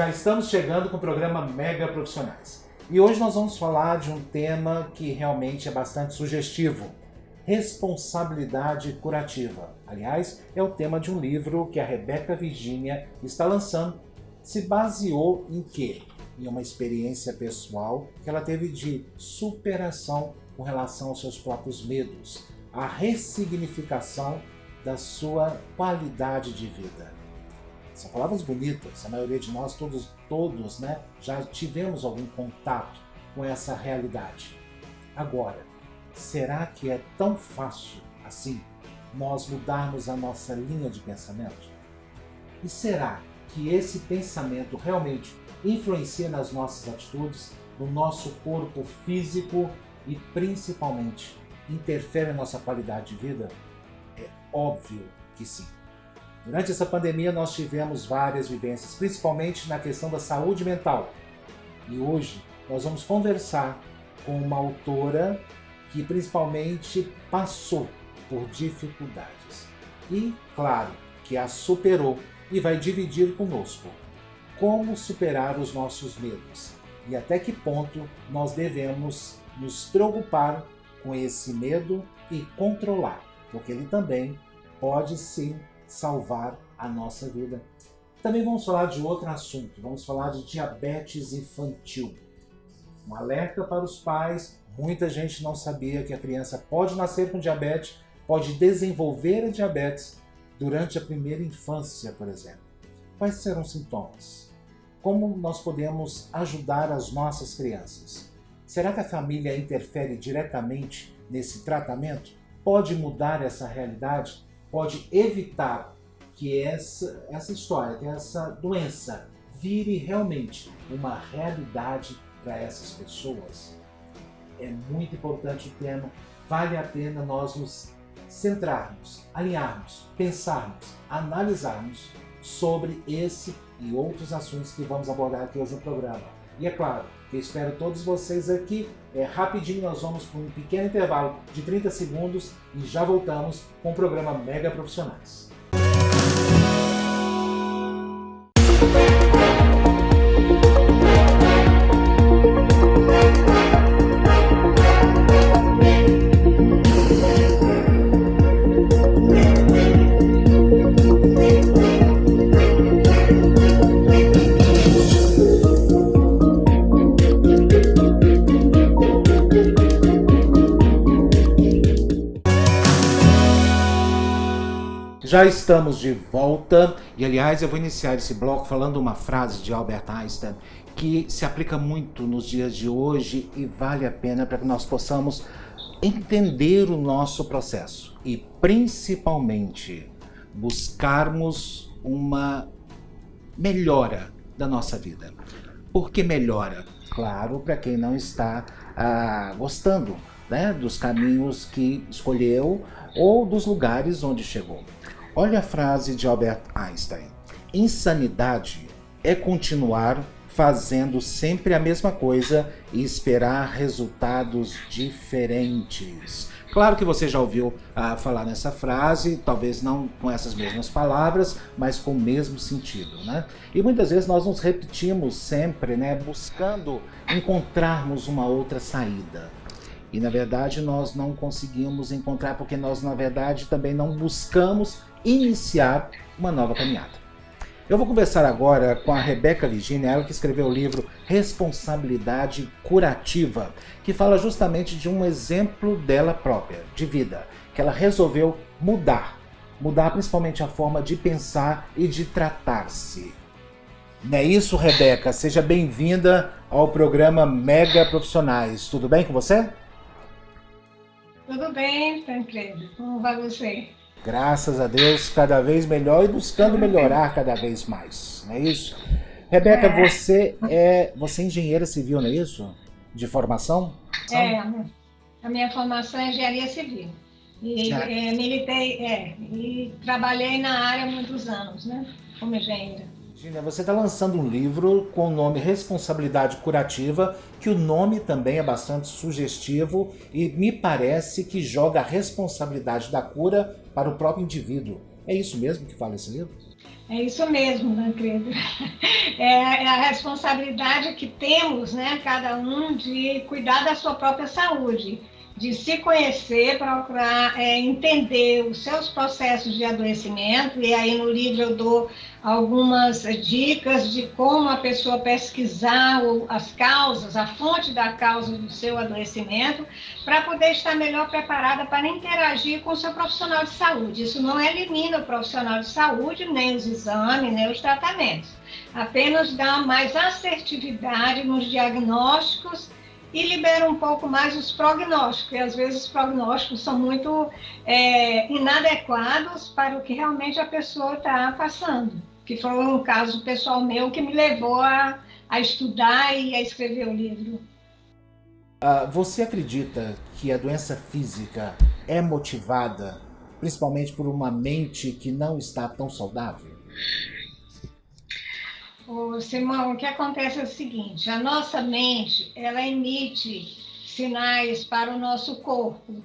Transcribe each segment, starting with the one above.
Já estamos chegando com o programa Mega Profissionais. E hoje nós vamos falar de um tema que realmente é bastante sugestivo. Responsabilidade curativa. Aliás, é o tema de um livro que a Rebeca Virginia está lançando. Se baseou em quê? Em uma experiência pessoal que ela teve de superação com relação aos seus próprios medos. A ressignificação da sua qualidade de vida. São palavras bonitas, a maioria de nós, todos, já tivemos algum contato com essa realidade. Agora, será que é tão fácil assim nós mudarmos a nossa linha de pensamento? E será que esse pensamento realmente influencia nas nossas atitudes, no nosso corpo físico e principalmente interfere na nossa qualidade de vida? É óbvio que sim. Durante essa pandemia nós tivemos várias vivências, principalmente na questão da saúde mental. E hoje nós vamos conversar com uma autora que principalmente passou por dificuldades. E, claro, que a superou e vai dividir conosco como superar os nossos medos e até que ponto nós devemos nos preocupar com esse medo e controlar, porque ele também pode sim salvar a nossa vida. Também vamos falar de outro assunto, vamos falar de diabetes infantil. Um alerta para os pais, muita gente não sabia que a criança pode nascer com diabetes, pode desenvolver a diabetes durante a primeira infância, por exemplo. Quais serão os sintomas? Como nós podemos ajudar as nossas crianças? Será que a família interfere diretamente nesse tratamento? Pode mudar essa realidade? Pode evitar que essa história, que essa doença vire realmente uma realidade para essas pessoas? É muito importante o tema, vale a pena nós nos centrarmos, alinharmos, pensarmos, analisarmos sobre esse e outros assuntos que vamos abordar aqui hoje no programa. E é claro, eu espero todos vocês aqui. Rapidinho nós vamos para um pequeno intervalo de 30 segundos e já voltamos com o programa Mega Profissionais. Já estamos de volta e, aliás, eu vou iniciar esse bloco falando uma frase de Albert Einstein que se aplica muito nos dias de hoje e vale a pena para que nós possamos entender o nosso processo e, principalmente, buscarmos uma melhora da nossa vida. Por que melhora? Claro, para quem não está gostando, dos caminhos que escolheu ou dos lugares onde chegou. Olha a frase de Albert Einstein: insanidade é continuar fazendo sempre a mesma coisa e esperar resultados diferentes. Claro que você já ouviu falar nessa frase, talvez não com essas mesmas palavras, mas com o mesmo sentido, E muitas vezes nós nos repetimos sempre, buscando encontrarmos uma outra saída. E na verdade nós não conseguimos encontrar porque nós na verdade também não buscamos iniciar uma nova caminhada. Eu vou conversar agora com a Rebeca Virginia, ela que escreveu o livro Responsabilidade Curativa, que fala justamente de um exemplo dela própria, de vida, que ela resolveu mudar principalmente a forma de pensar e de tratar-se. Não é isso, Rebeca? Seja bem-vinda ao programa Mega Profissionais. Tudo bem com você? Tudo bem, Tancredo. Como vai você? Graças a Deus, cada vez melhor e buscando melhorar cada vez mais, não é isso? Rebeca, você é engenheira civil, não é isso? De formação? A minha formação é engenharia civil. E militei, e trabalhei na área há muitos anos, como engenheira. Virginia, você está lançando um livro com o nome Responsabilidade Curativa, que o nome também é bastante sugestivo e me parece que joga a responsabilidade da cura para o próprio indivíduo. É isso mesmo que fala esse livro? É isso mesmo, Tancredo. É a responsabilidade que temos, né, cada um, de cuidar da sua própria saúde, de se conhecer, procurar entender os seus processos de adoecimento, e aí no livro eu dou algumas dicas de como a pessoa pesquisar as causas, a fonte da causa do seu adoecimento, para poder estar melhor preparada para interagir com o seu profissional de saúde. Isso não elimina o profissional de saúde, nem os exames, nem os tratamentos. Apenas dá mais assertividade nos diagnósticos e libera um pouco mais os prognósticos, e às vezes os prognósticos são muito inadequados para o que realmente a pessoa está passando, que foi um caso pessoal meu que me levou a estudar e a escrever o livro. Você acredita que a doença física é motivada principalmente por uma mente que não está tão saudável? Simão, o que acontece é o seguinte: a nossa mente, ela emite sinais para o nosso corpo.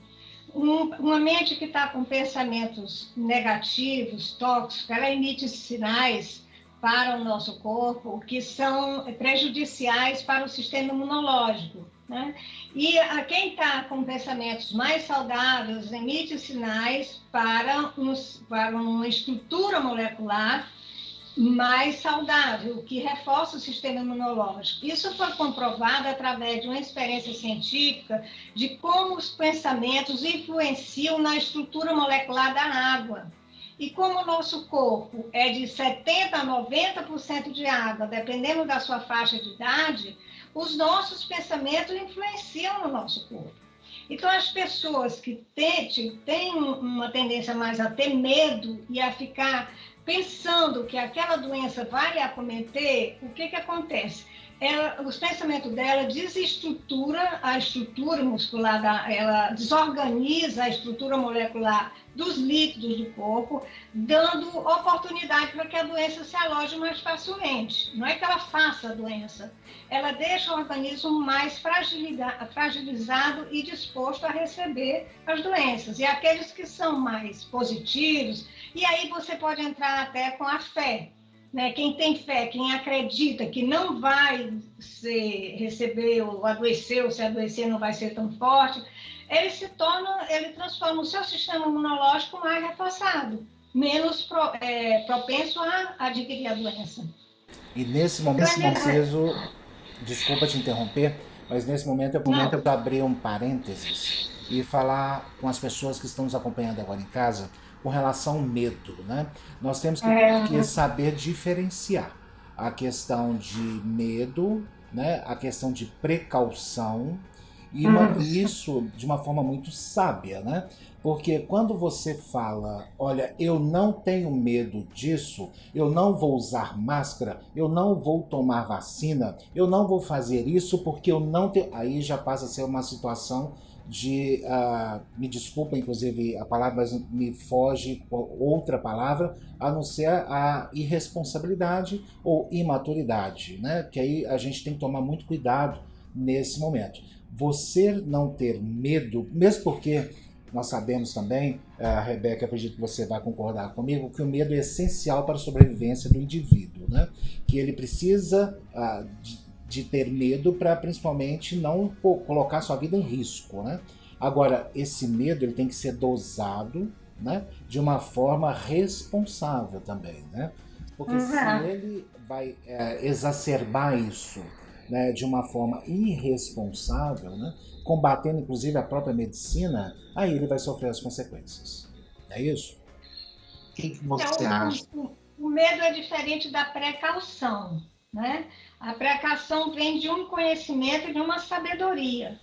Uma mente que está com pensamentos negativos, tóxicos, ela emite sinais para o nosso corpo que são prejudiciais para o sistema imunológico, né? E quem está com pensamentos mais saudáveis emite sinais para uma estrutura molecular mais saudável, que reforça o sistema imunológico. Isso foi comprovado através de uma experiência científica de como os pensamentos influenciam na estrutura molecular da água. E como o nosso corpo é de 70% a 90% de água, dependendo da sua faixa de idade, os nossos pensamentos influenciam no nosso corpo. Então, as pessoas que têm uma tendência mais a ter medo e a ficar pensando que aquela doença vai lhe acometer, o que acontece? Os pensamentos dela desestrutura a estrutura muscular, ela desorganiza a estrutura molecular dos líquidos do corpo, dando oportunidade para que a doença se aloje mais facilmente. Não é que ela faça a doença, ela deixa o organismo mais fragilizado e disposto a receber as doenças. E aqueles que são mais positivos, e aí você pode entrar até com a fé, né? Quem tem fé, quem acredita que não vai receber ou adoecer, ou se adoecer não vai ser tão forte, ele transforma o seu sistema imunológico mais reforçado, menos propenso a adquirir a doença. E nesse momento eu preciso, desculpa te interromper, mas nesse momento eu vou abrir um parênteses e falar com as pessoas que estão nos acompanhando agora em casa com relação ao medo, né? Nós temos que saber diferenciar a questão de medo, né? A questão de precaução, e isso de uma forma muito sábia, né? Porque quando você fala, olha, eu não tenho medo disso, eu não vou usar máscara, eu não vou tomar vacina, eu não vou fazer isso porque eu não tenho... Aí já passa a ser uma situação de, me desculpa inclusive a palavra, mas me foge outra palavra, a não ser a irresponsabilidade ou imaturidade, né? Que aí a gente tem que tomar muito cuidado nesse momento. Você não ter medo, mesmo porque nós sabemos também, Rebeca, acredito que você vai concordar comigo, que o medo é essencial para a sobrevivência do indivíduo, né? Que ele precisa de ter medo para principalmente não colocar sua vida em risco, né? Agora, esse medo ele tem que ser dosado, né? De uma forma responsável também, né? Porque se ele vai exacerbar isso, né, de uma forma irresponsável, né, combatendo inclusive a própria medicina, aí ele vai sofrer as consequências. É isso? O que você acha? O medo é diferente da precaução, né? A precaução vem de um conhecimento e de uma sabedoria,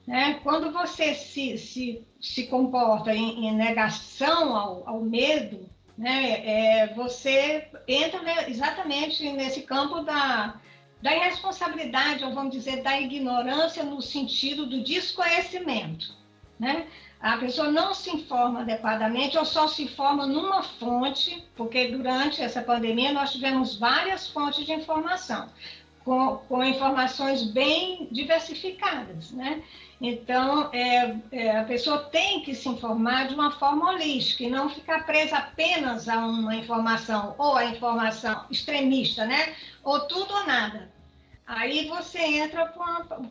né? Quando você se comporta em negação ao medo, né, você entra exatamente nesse campo da irresponsabilidade, ou vamos dizer, da ignorância no sentido do desconhecimento, né? A pessoa não se informa adequadamente ou só se informa numa fonte, porque durante essa pandemia nós tivemos várias fontes de informação. com informações bem diversificadas, né? Então, a pessoa tem que se informar de uma forma holística e não ficar presa apenas a uma informação, ou a informação extremista, né? Ou tudo ou nada. Aí você entra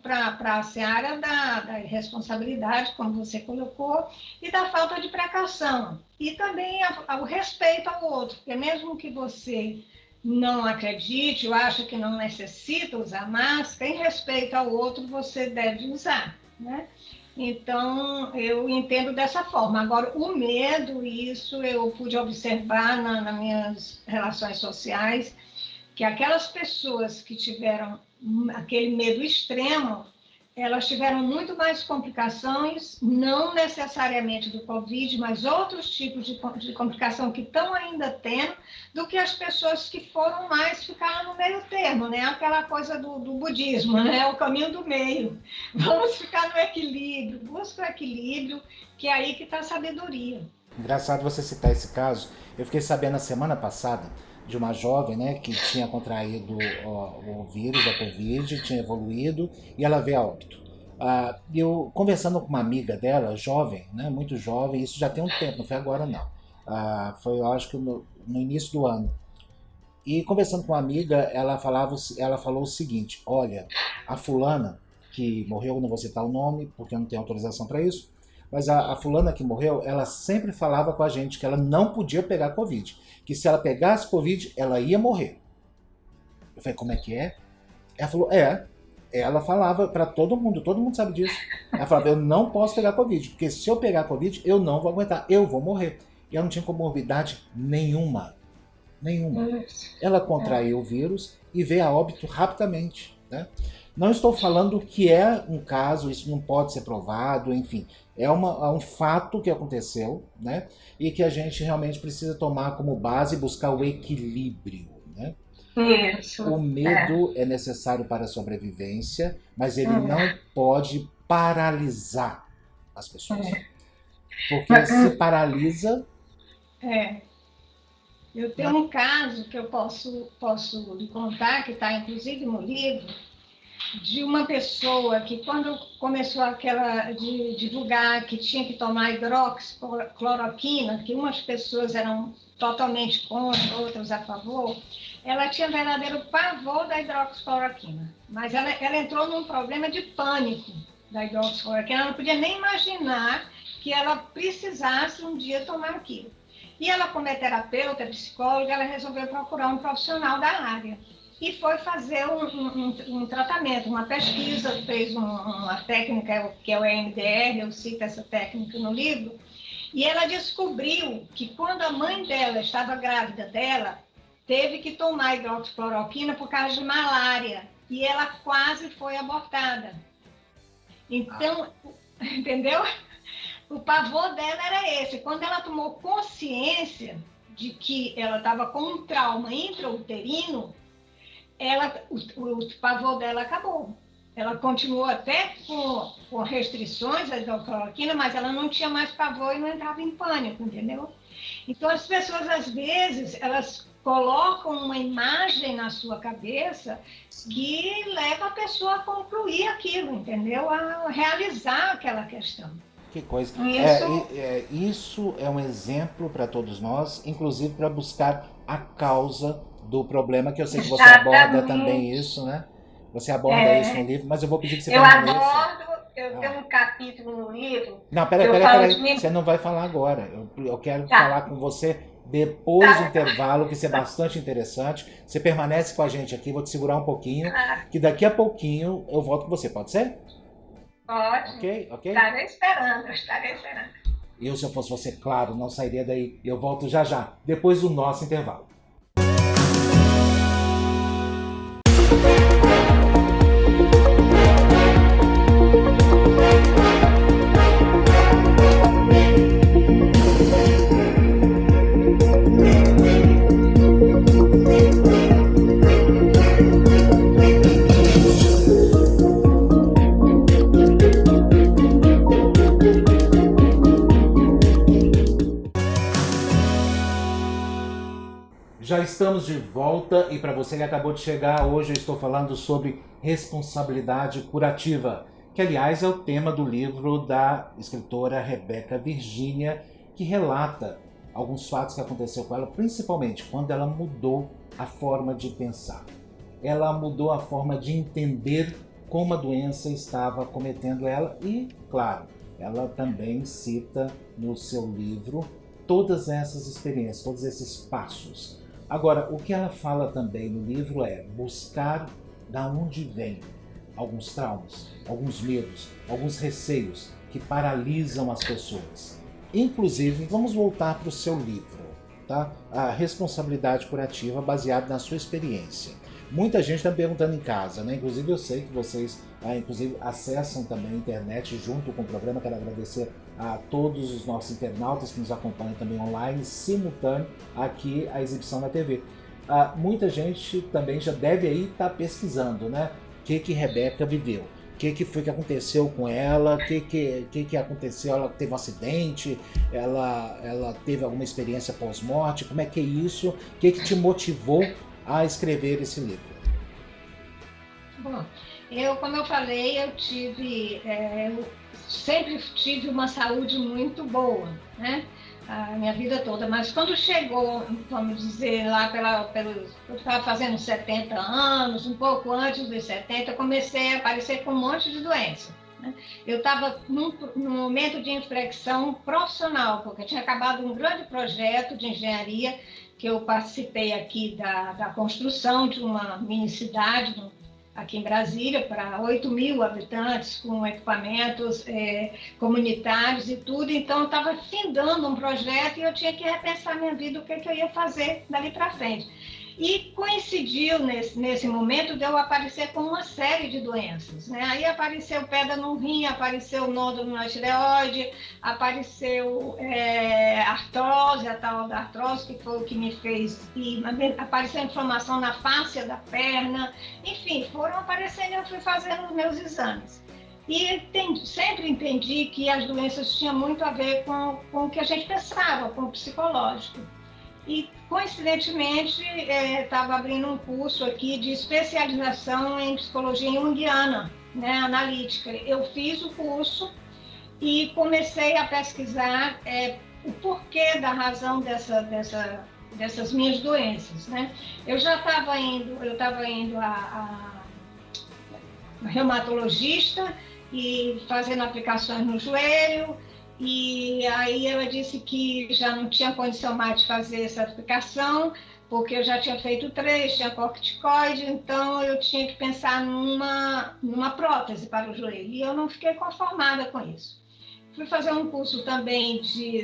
para a seara da irresponsabilidade, como você colocou, e da falta de precaução. E também o respeito ao outro, porque mesmo que você não acredite ou acha que não necessita usar máscara, em respeito ao outro você deve usar, né? Então, eu entendo dessa forma. Agora, o medo, isso eu pude observar nas minhas relações sociais, que aquelas pessoas que tiveram aquele medo extremo, elas tiveram muito mais complicações, não necessariamente do Covid, mas outros tipos de complicação que estão ainda tendo, do que as pessoas que foram mais, ficaram no meio termo, né? Aquela coisa do budismo, né? O caminho do meio. Vamos ficar no equilíbrio, busca o equilíbrio, que é aí que está a sabedoria. Engraçado você citar esse caso. Eu fiquei sabendo na semana passada de uma jovem, né, que tinha contraído o vírus da Covid, tinha evoluído e ela veio a óbito. Eu conversando com uma amiga dela, jovem, né, muito jovem, isso já tem um tempo, não foi agora não. Foi, eu acho que no início do ano. E conversando com uma amiga, ela falou o seguinte: olha, a fulana que morreu, não vou citar o nome porque eu não tenho autorização para isso, mas a fulana que morreu, ela sempre falava com a gente que ela não podia pegar Covid, que se ela pegasse Covid, ela ia morrer. Eu falei, como é que é? Ela falou, ela falava para todo mundo sabe disso. Ela falava, eu não posso pegar Covid, porque se eu pegar Covid, eu não vou aguentar, eu vou morrer. E ela não tinha comorbidade nenhuma. Ela contraiu o vírus e veio a óbito rapidamente, né? Não estou falando que é um caso, isso não pode ser provado, enfim. É um fato que aconteceu, né? E que a gente realmente precisa tomar como base e buscar o equilíbrio, né? Isso. O medo é necessário para a sobrevivência, mas ele não pode paralisar as pessoas. Porque se paralisa... Eu tenho um caso que eu posso lhe contar, que está inclusive no livro, de uma pessoa que, quando começou aquela de divulgar que tinha que tomar hidroxicloroquina, que umas pessoas eram totalmente contra, outras a favor, ela tinha verdadeiro pavor da hidroxicloroquina. Mas ela entrou num problema de pânico da hidroxicloroquina. Ela não podia nem imaginar que ela precisasse um dia tomar aquilo. E ela, como é terapeuta, psicóloga, ela resolveu procurar um profissional da área. E foi fazer um tratamento, uma pesquisa, fez uma técnica que é o EMDR, eu cito essa técnica no livro, e ela descobriu que quando a mãe dela estava grávida dela, teve que tomar hidroxicloroquina por causa de malária, e ela quase foi abortada. Então, entendeu? O pavor dela era esse. Quando ela tomou consciência de que ela estava com um trauma intrauterino, o pavor dela acabou. Ela continuou até com restrições da hidroxicloroquina, mas ela não tinha mais pavor e não entrava em pânico, entendeu? Então, as pessoas, às vezes, elas colocam uma imagem na sua cabeça que leva a pessoa a concluir aquilo, entendeu? A realizar aquela questão. Que coisa. Isso é um exemplo para todos nós, inclusive para buscar a causa do problema, que eu sei que você aborda também isso, né? Você aborda isso no livro, mas eu vou pedir que você Eu tenho um capítulo no livro... Não, peraí, você não vai falar agora. Eu quero falar com você depois do intervalo, que isso é bastante interessante. Você permanece com a gente aqui, vou te segurar um pouquinho, que daqui a pouquinho eu volto com você, pode ser? Pode. Ok? Estarei esperando. Eu, se eu fosse você, claro, não sairia daí. Eu volto já, depois do nosso intervalo. Estamos de volta e para você que acabou de chegar, hoje eu estou falando sobre responsabilidade curativa, que aliás é o tema do livro da escritora Rebeca Virginia, que relata alguns fatos que aconteceu com ela, principalmente quando ela mudou a forma de pensar. Ela mudou a forma de entender como a doença estava acometendo ela e, claro, ela também cita no seu livro todas essas experiências, todos esses passos. Agora, o que ela fala também no livro é buscar da onde vem alguns traumas, alguns medos, alguns receios que paralisam as pessoas. Inclusive, vamos voltar para o seu livro, tá? A responsabilidade curativa baseada na sua experiência. Muita gente está perguntando em casa, né? Inclusive eu sei que vocês inclusive acessam também a internet junto com o programa. Quero agradecer a todos os nossos internautas que nos acompanham também online, simultâneo aqui a exibição na TV. Muita gente também já deve aí estar pesquisando, né? O que Rebeca viveu. O que foi que aconteceu com ela, o que aconteceu, ela teve um acidente, ela teve alguma experiência pós-morte, como é que é isso, o que te motivou a escrever esse livro? Bom, como eu falei, eu sempre tive uma saúde muito boa, né? A minha vida toda, mas quando chegou, vamos dizer, lá eu estava fazendo 70 anos, um pouco antes dos 70, eu comecei a aparecer com um monte de doença, né? Eu estava num momento de inflexão profissional, porque eu tinha acabado um grande projeto de engenharia, que eu participei aqui da construção de uma mini-cidade aqui em Brasília, para 8.000 habitantes, com equipamentos comunitários e tudo. Então, eu estava findando um projeto e eu tinha que repensar minha vida, o que eu ia fazer dali para frente. E coincidiu nesse momento de eu aparecer com uma série de doenças, né? Aí apareceu pedra no rim, apareceu nódulo na tireoide, apareceu artrose, a tal da artrose, que foi o que me fez, e apareceu inflamação na fáscia da perna, enfim, foram aparecendo e eu fui fazendo os meus exames. E sempre entendi que as doenças tinham muito a ver com o que a gente pensava, com o psicológico. E, coincidentemente, estava abrindo um curso aqui de especialização em psicologia junguiana, né, analítica. Eu fiz o curso e comecei a pesquisar o porquê da razão dessas minhas doenças, né? Eu estava indo a reumatologista e fazendo aplicações no joelho. E aí ela disse que já não tinha condição mais de fazer essa aplicação, porque eu já tinha feito 3, tinha corticoide, então eu tinha que pensar numa prótese para o joelho. E eu não fiquei conformada com isso. Fui fazer um curso também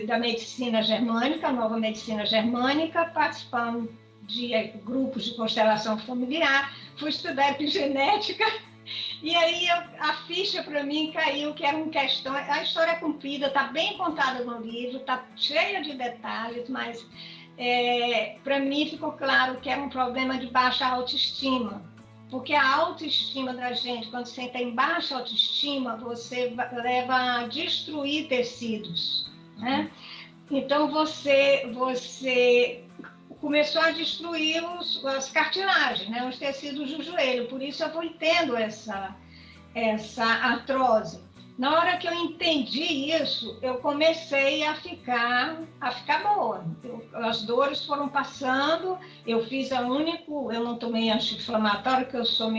da medicina germânica, nova medicina germânica, participando de grupos de constelação familiar, fui estudar epigenética. E aí a ficha para mim caiu, que era uma questão, a história é comprida, está bem contada no livro, está cheia de detalhes, mas para mim ficou claro que era um problema de baixa autoestima, porque a autoestima da gente, quando você tem baixa autoestima, você leva a destruir tecidos, né? Então você começou a destruir as cartilagens, né, os tecidos do joelho. Por isso eu fui tendo essa artrose. Na hora que eu entendi isso, eu comecei a ficar boa. As dores foram passando, eu não tomei anti-inflamatório, porque eu sou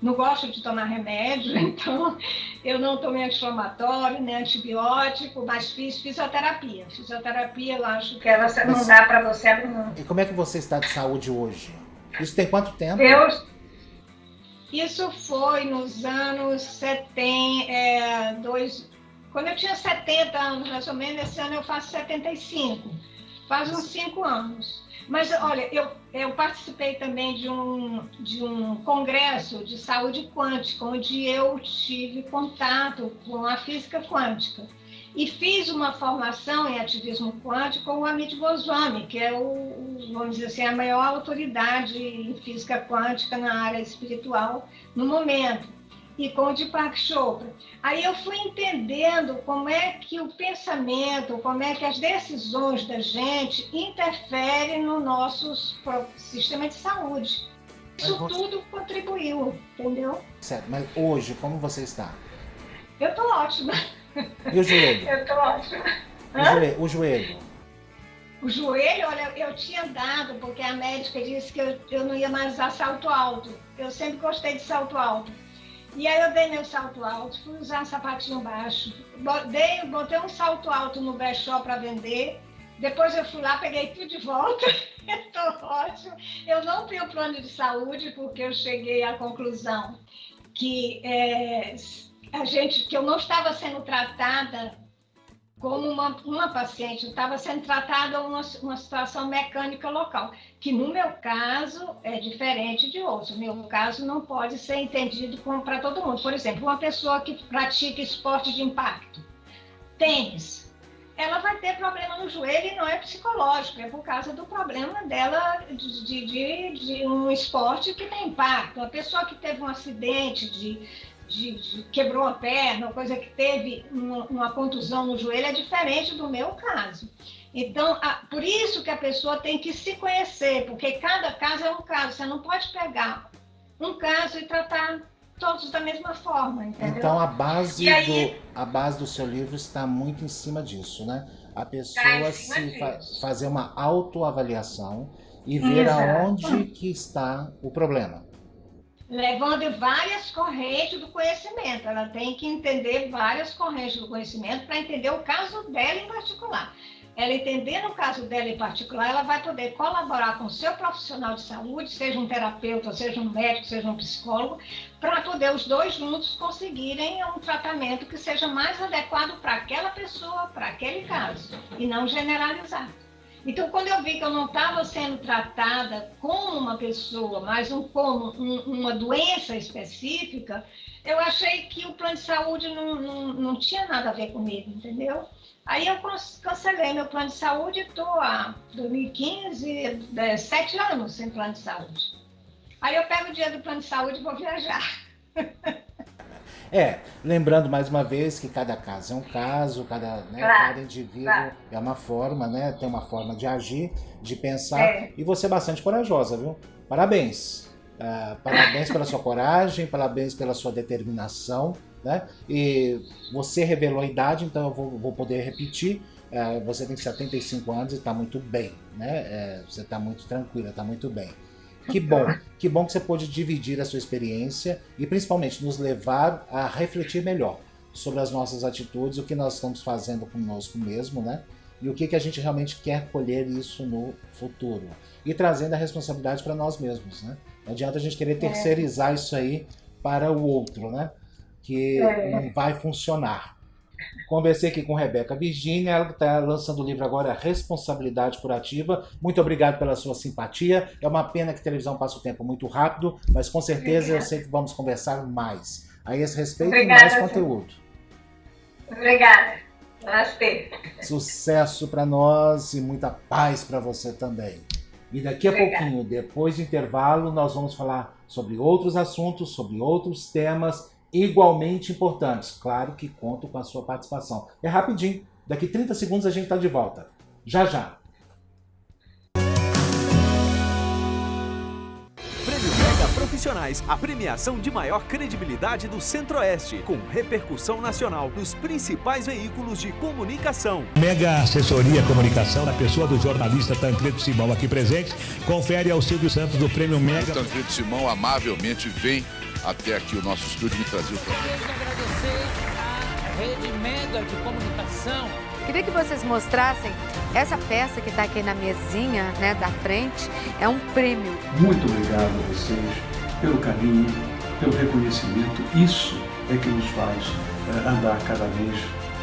não gosto de tomar remédio, então eu não tomei anti-inflamatório, nem antibiótico, mas fiz fisioterapia. Fisioterapia, eu acho que ela não dá para você abrir mão. E como é que você está de saúde hoje? Isso tem quanto tempo? Isso foi nos anos 70, quando eu tinha 70 anos, mais ou menos. Esse ano eu faço 75, faz uns 5 anos. Mas, olha, eu participei também de um congresso de saúde quântica, onde eu tive contato com a física quântica. E fiz uma formação em ativismo quântico com o Amit Goswami, que é vamos dizer assim, a maior autoridade em física quântica na área espiritual no momento. e com o Deepak Chopra. Aí eu fui entendendo como é que o pensamento, como é que as decisões da gente interferem no nosso sistema de saúde. Isso tudo contribuiu, entendeu? Certo, mas hoje, como você está? Eu estou ótima. E o joelho? Eu estou ótima. O joelho? O joelho, olha, eu tinha dado, porque a médica disse que eu não ia mais usar salto alto. Eu sempre gostei de salto alto. E aí eu dei meu salto alto, fui usar um sapatinho baixo, botei um salto alto no brechó para vender, depois eu fui lá, peguei tudo de volta, estou ótimo. Eu não tenho plano de saúde, porque eu cheguei à conclusão que que eu não estava sendo tratada como uma paciente, eu estava sendo tratada uma situação mecânica local, que no meu caso é diferente de outros. No meu caso não pode ser entendido como para todo mundo. Por exemplo, uma pessoa que pratica esporte de impacto, tênis, ela vai ter problema no joelho e não é psicológico, é por causa do problema dela de um esporte que tem impacto. A pessoa que teve um acidente quebrou a perna, uma coisa que teve uma contusão no joelho, é diferente do meu caso. Então, por isso que a pessoa tem que se conhecer, porque cada caso é um caso. Você não pode pegar um caso e tratar todos da mesma forma, entendeu? Então, a base do seu livro está muito em cima disso, né? A pessoa fazer uma autoavaliação e ver aonde que está o problema. Levando várias correntes do conhecimento. Ela tem que entender várias correntes do conhecimento para entender o caso dela em particular. Ela entendendo o caso dela em particular, ela vai poder colaborar com o seu profissional de saúde, seja um terapeuta, seja um médico, seja um psicólogo, para poder os dois juntos conseguirem um tratamento que seja mais adequado para aquela pessoa, para aquele caso, e não generalizar. Então, quando eu vi que eu não estava sendo tratada como uma pessoa, mas como uma doença específica, eu achei que o plano de saúde não tinha nada a ver comigo, entendeu? Aí eu cancelei meu plano de saúde e estou há 2015, 7 anos sem plano de saúde. Aí eu pego o dinheiro do plano de saúde e vou viajar. Lembrando mais uma vez que cada caso é um caso, cada indivíduo é uma forma, né? Tem uma forma de agir, de pensar, e você é bastante corajosa, viu? Parabéns! Parabéns pela sua coragem, parabéns pela sua determinação, né? E você revelou a idade, então eu vou poder repetir. Você tem 75 anos e está muito bem, né? Você está muito tranquila, está muito bem. Que bom que você pôde dividir a sua experiência e principalmente nos levar a refletir melhor sobre as nossas atitudes, o que nós estamos fazendo conosco mesmo, né? E o que a gente realmente quer colher isso no futuro. E trazendo a responsabilidade para nós mesmos, né? Não adianta a gente querer terceirizar isso aí para o outro, né? Que não vai funcionar. Conversei aqui com Rebeca Virginia, ela está lançando o livro agora, Responsabilidade Curativa. Muito obrigado pela sua simpatia. É uma pena que a televisão passa o tempo muito rápido, mas com certeza eu sei que vamos conversar mais. A esse respeito e mais conteúdo. Obrigada. Namastê. Sucesso para nós e muita paz para você também. E daqui a pouquinho, depois do intervalo, nós vamos falar sobre outros assuntos, sobre outros temas igualmente importantes. Claro que conto com a sua participação. É rapidinho. Daqui 30 segundos a gente está de volta. Já, já. Prêmio Mega Profissionais, a premiação de maior credibilidade do Centro-Oeste, com repercussão nacional nos principais veículos de comunicação. Mega Assessoria Comunicação, na pessoa do jornalista Tancredo Simão aqui presente, confere ao Silvio Santos do Prêmio Mega. Tancredo Simão amavelmente vem até aqui o nosso estúdio me trazer o programa. Queria agradecer à Rede Mega de Comunicação. Queria que vocês mostrassem essa peça que está aqui na mesinha, né, da frente. É um prêmio. Muito obrigado a vocês pelo carinho, pelo reconhecimento. Isso é que nos faz andar cada vez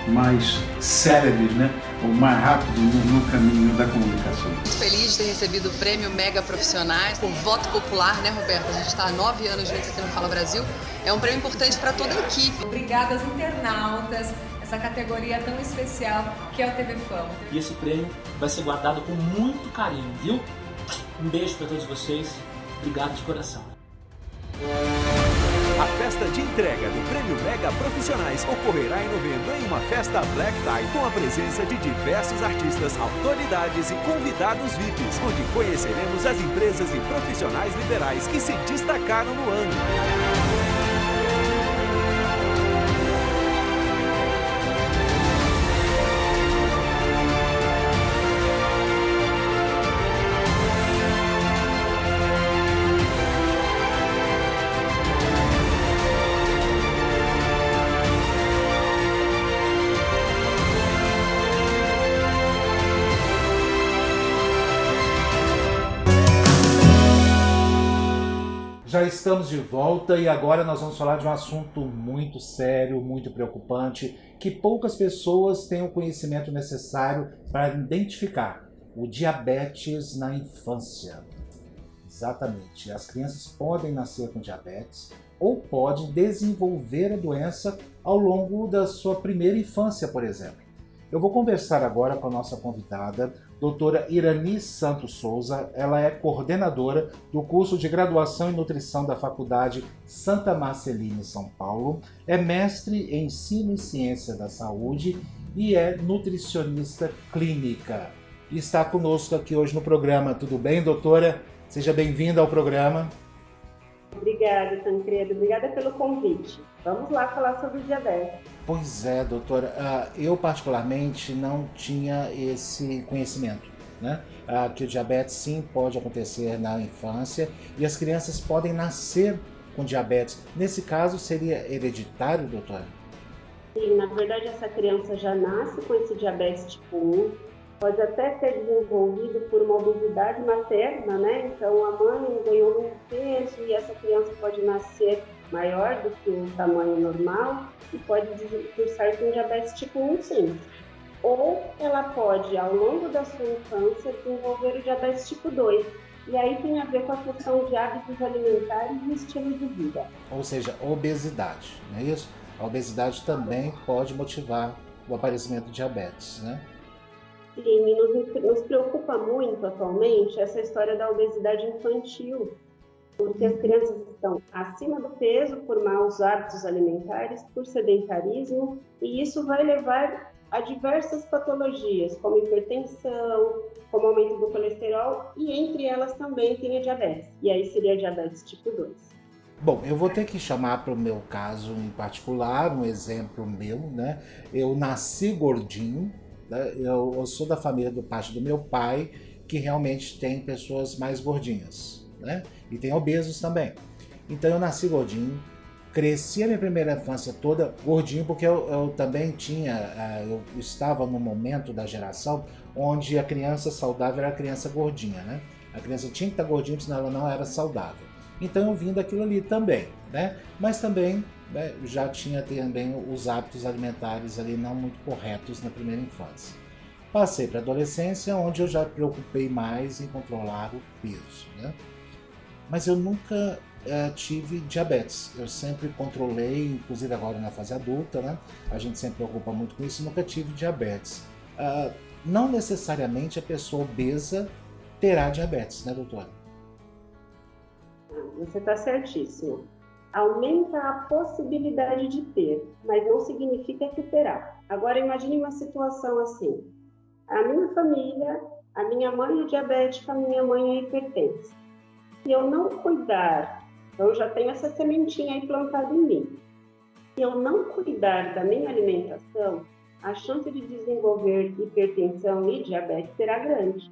mais céleres, né? Ou mais rápido no caminho da comunicação. Muito feliz de ter recebido o Prêmio Mega Profissionais por voto popular, né, Roberto? A gente está há 9 anos juntos aqui no Fala Brasil. É um prêmio importante para toda a equipe. Obrigada aos internautas, essa categoria tão especial que é o TV Fama. E esse prêmio vai ser guardado com muito carinho, viu? Um beijo para todos vocês. Obrigado de coração. A festa de entrega do Prêmio Mega Profissionais ocorrerá em novembro em uma festa Black Tie com a presença de diversos artistas, autoridades e convidados VIPs, onde conheceremos as empresas e profissionais liberais que se destacaram no ano. Já estamos de volta e agora nós vamos falar de um assunto muito sério, muito preocupante, que poucas pessoas têm o conhecimento necessário para identificar: o diabetes na infância. Exatamente, as crianças podem nascer com diabetes ou podem desenvolver a doença ao longo da sua primeira infância, por exemplo. Eu vou conversar agora com a nossa convidada, doutora Irani Santos Souza. Ela é coordenadora do curso de graduação em nutrição da Faculdade Santa Marcelina, em São Paulo. É mestre em ensino e ciência da saúde e é nutricionista clínica. E está conosco aqui hoje no programa. Tudo bem, doutora? Seja bem-vinda ao programa. Obrigada, Tancredo. Obrigada pelo convite. Vamos lá falar sobre o diabetes. Pois é, doutora. Eu particularmente não tinha esse conhecimento, né? Que o diabetes sim pode acontecer na infância e as crianças podem nascer com diabetes. Nesse caso, seria hereditário, doutora? Sim, na verdade essa criança já nasce com esse diabetes tipo 1. Pode até ser desenvolvido por uma obesidade materna, né? Então a mãe ganhou muito peso e essa criança pode nascer maior do que o tamanho normal e pode cursar com diabetes tipo 1, sim. Ou ela pode, ao longo da sua infância, desenvolver o diabetes tipo 2. E aí tem a ver com a questão de hábitos alimentares e estilo de vida. Ou seja, obesidade, não é isso? A obesidade também pode motivar o aparecimento de diabetes, né? Sim, e nos preocupa muito atualmente essa história da obesidade infantil, porque as crianças estão acima do peso por maus hábitos alimentares, por sedentarismo, e isso vai levar a diversas patologias, como hipertensão, como aumento do colesterol, e entre elas também tem a diabetes, e aí seria a diabetes tipo 2. Bom, eu vou ter que chamar para o meu caso em particular, um exemplo meu, né? Eu nasci gordinho, né? Eu sou da família do parte do meu pai, que realmente tem pessoas mais gordinhas, né? E tem obesos também. Então eu nasci gordinho, cresci a minha primeira infância toda gordinho, porque eu também eu estava no momento da geração onde a criança saudável era a criança gordinha, né? A criança tinha que estar gordinha, senão ela não era saudável. Então eu vim daquilo ali também, né? Mas também, né, já tinha também os hábitos alimentares ali não muito corretos na primeira infância. Passei para a adolescência, onde eu já me preocupei mais em controlar o peso, né? Mas eu nunca tive diabetes. Eu sempre controlei, inclusive agora na fase adulta, né? A gente sempre preocupa muito com isso, nunca tive diabetes. Não necessariamente a pessoa obesa terá diabetes, né, doutora? Você está certíssimo. Aumenta a possibilidade de ter, mas não significa que terá. Agora imagine uma situação assim. A minha família, a minha mãe é diabética, a minha mãe é hipertensa. Se eu não cuidar, eu já tenho essa sementinha aí plantada em mim. Se eu não cuidar da minha alimentação, a chance de desenvolver hipertensão e diabetes será grande.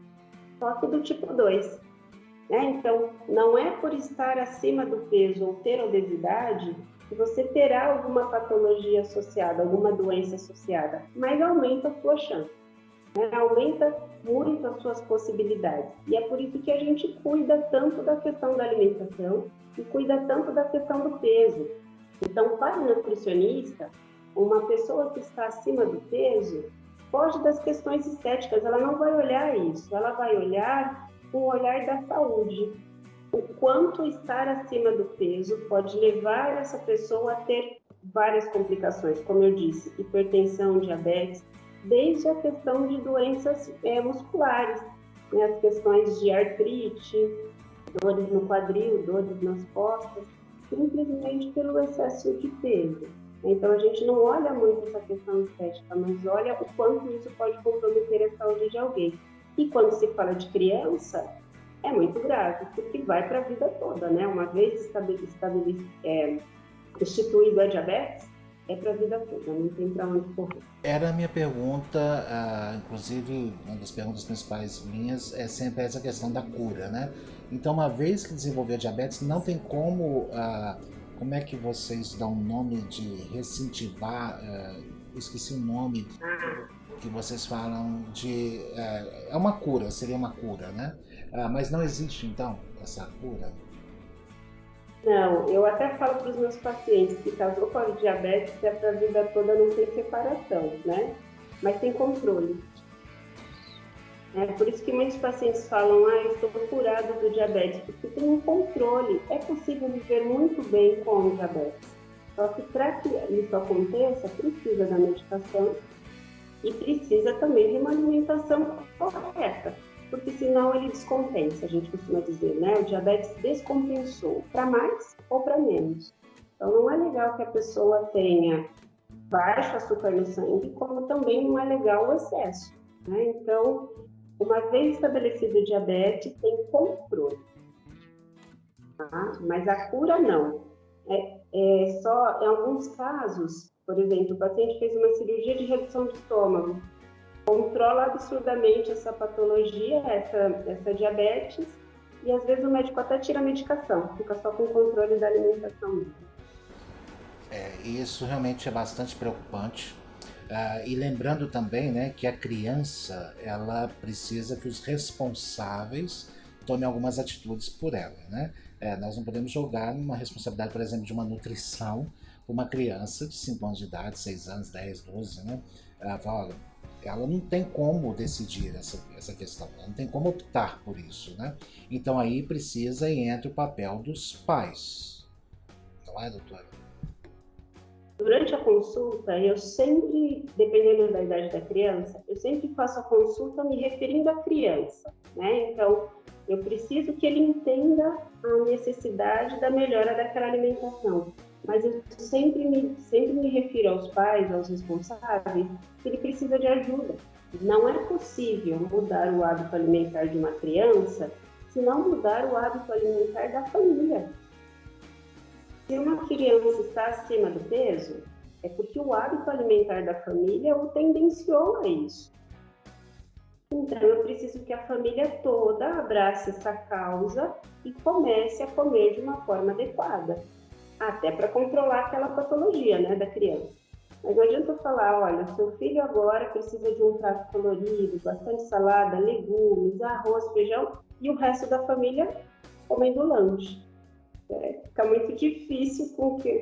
Só que do tipo 2. Então, não é por estar acima do peso ou ter obesidade que você terá alguma patologia associada, alguma doença associada, mas aumenta a sua chance, aumenta muito as suas possibilidades. E é por isso que a gente cuida tanto da questão da alimentação e cuida tanto da questão do peso. Então, para o nutricionista, uma pessoa que está acima do peso foge das questões estéticas, ela não vai olhar isso, ela vai olhar com o olhar da saúde. O quanto estar acima do peso pode levar essa pessoa a ter várias complicações, como eu disse, hipertensão, diabetes, desde a questão de doenças musculares, as questões de artrite, dores no quadril, dores nas costas. simplesmente pelo excesso de peso. Então, a gente não olha muito essa questão estética, mas olha o quanto isso pode comprometer a saúde de alguém. E quando se fala de criança, é muito grave, porque vai para a vida toda, né? Uma vez instituído a diabetes, é para a vida toda, não tem para onde correr. Era a minha pergunta, inclusive uma das perguntas principais minhas é sempre essa questão da cura, né? Então, uma vez que desenvolveu a diabetes, não tem como é que vocês dão o nome de recidivar, esqueci o nome que vocês falam de, é uma cura, seria uma cura, né? Mas não existe então essa cura? Não, eu até falo para os meus pacientes que casou com a diabetes, que é para a vida toda, não tem separação, né? Mas tem controle. É por isso que muitos pacientes falam, estou curado do diabetes, porque tem um controle. É possível viver muito bem com diabetes. Só que para que isso aconteça, precisa da medicação e precisa também de uma alimentação correta, porque senão ele descompensa, a gente costuma dizer, né? O diabetes descompensou, para mais ou para menos. Então não é legal que a pessoa tenha baixo açúcar no sangue, como também não é legal o excesso, né? Então, uma vez estabelecido o diabetes, tem controle, tá? Mas a cura não. Só em alguns casos, por exemplo, o paciente fez uma cirurgia de redução de estômago, controla absurdamente essa patologia, essa diabetes, e às vezes o médico até tira a medicação, fica só com o controle da alimentação. Isso realmente é bastante preocupante. E lembrando também, né, que a criança, ela precisa que os responsáveis tomem algumas atitudes por ela, né? Nós não podemos jogar uma responsabilidade, por exemplo, de uma nutrição para uma criança de 5 anos de idade, 6 anos, 10, 12, né? Ela não tem como decidir essa questão, ela não tem como optar por isso, né? Então aí precisa e entra o papel dos pais, não é, doutora? Durante a consulta, eu sempre, dependendo da idade da criança, eu sempre faço a consulta me referindo à criança, né? Então, eu preciso que ele entenda a necessidade da melhora daquela alimentação. Mas eu sempre me refiro aos pais, aos responsáveis, que ele precisa de ajuda. Não é possível mudar o hábito alimentar de uma criança se não mudar o hábito alimentar da família. Se uma criança está acima do peso, é porque o hábito alimentar da família o tendenciou a isso. Então, eu preciso que a família toda abrace essa causa e comece a comer de uma forma adequada, até para controlar aquela patologia, né, da criança. Mas não adianta eu falar, olha, seu filho agora precisa de um prato colorido, bastante salada, legumes, arroz, feijão, e o resto da família comendo lanche. Fica muito difícil